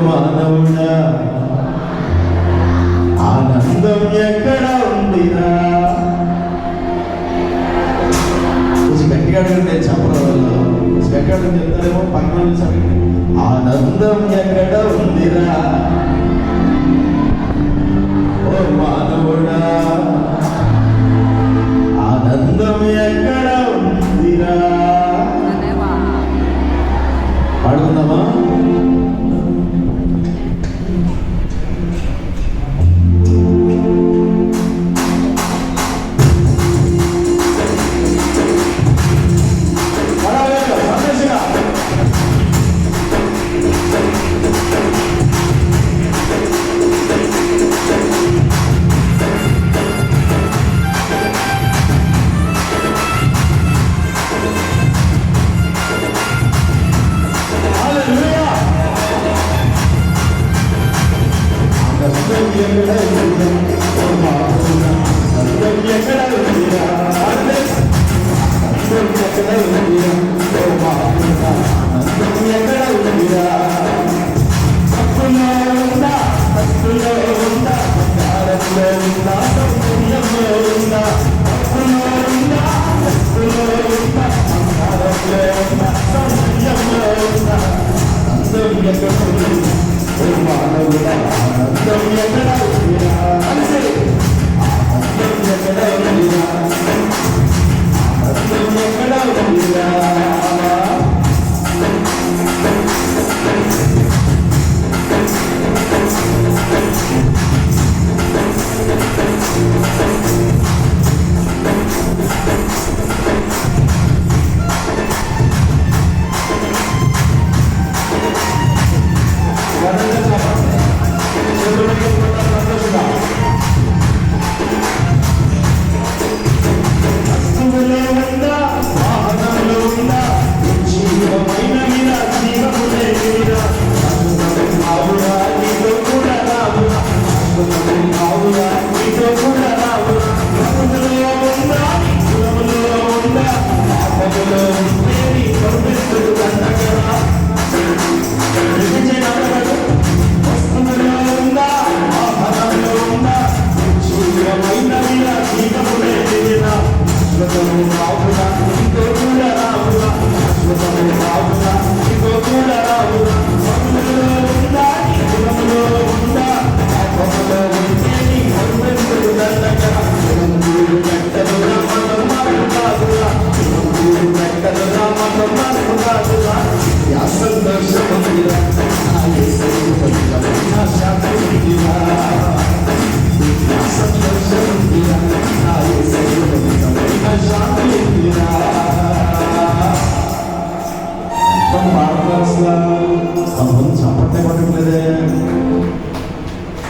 మానవుడా ఆనందం ఎక్కడ ఉందిరా. కొంచెం గట్టిగా నేను చెప్పడం ఎక్కడ చెప్తారేమో పక్కన సరే. ఆనందం ఎక్కడ ఉందిరా ఓ మానవుడా ఆనందం ఎక్కడ ఉందిరా. పాడుకుందామా?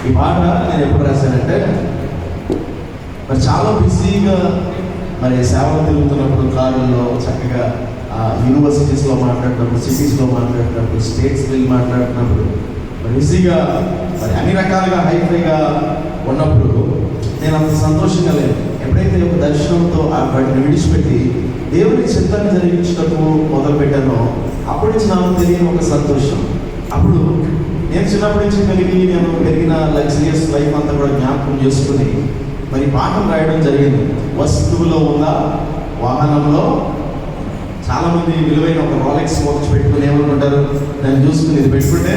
ఈ పాట నేను ఎప్పుడు రాశానంటే మరి చాలా బిజీగా మరి సేవలు తిరుగుతున్నప్పుడు కారుల్లో చక్కగా యూనివర్సిటీస్లో మాట్లాడినప్పుడు, సిటీస్లో మాట్లాడినప్పుడు, స్టేట్స్ వెళ్ళి మాట్లాడుతున్నప్పుడు మరి బిజీగా మరి అన్ని రకాలుగా హైఫైగా ఉన్నప్పుడు నేను అంత సంతోషంగా లేదు. ఎప్పుడైతే ఒక దర్శనంతో ఆ వాటిని విడిచిపెట్టి దేవుని చిత్తాన్ని జరిగించటకు మొదలు పెట్టానో అప్పటి నుంచి నాకు తెలియని ఒక సంతోషం. అప్పుడు నేను చిన్నప్పటి నుంచి నేను పెరిగిన లగ్జరియస్ లైఫ్ అంతా కూడా జ్ఞాపకం చేసుకుని మరి పాఠం రాయడం జరిగింది. వస్తువులో ఉందా, వాహనంలో. చాలామంది విలువైన ఒక రోలెక్స్ వాచ్ పెట్టుకుని ఏమనుకుంటారు, దాన్ని చూసుకుని ఇది పెట్టుకుంటే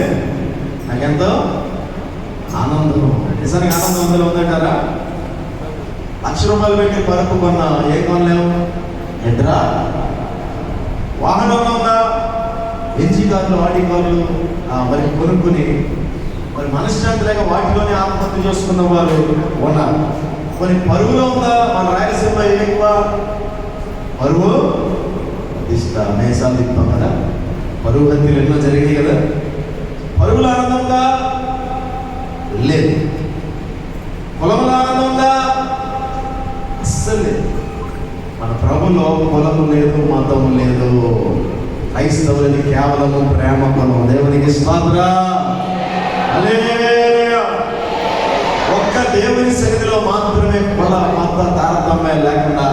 నాకెంతో ఆనందం. నిజానికి ఆనందం అందులో ఉందంటారా? ₹1,00,000 పెట్టి పరుపు కొన్నా ఏం కొనలేము, నిద్ర. వాహనంలో ఉందా, ఎన్జీ కార్లు, ఆడి కార్లు మరి కొనుక్కుని మరి మనశ్శాంతి లేక వాటిలోనే ఆత్మహత్య చేసుకున్న వారు ఉన్నారు. మరి పరుగులో ఉందా, మన రాయలసీమ ఎక్కువ పరువు మేసాలు తిప్పుతాం కదా, పరువు హత్యలు ఎన్నో జరిగాయి కదా. పరుగుల ఆనందం ఉందా? లేదు. కులముల ఆనందం ఉందా? అస్సలు లేదు. మన ప్రభులో కులము లేదు, మతము లేదు. క్రైస్తవులని కేవలము ప్రేమ కులం. దేవునికి స్తోత్రం. హల్లెలూయా. ఒక్క దేవుని సన్నిధిలో మాత్రమే కుల మత తారతమ్యం లేకుండా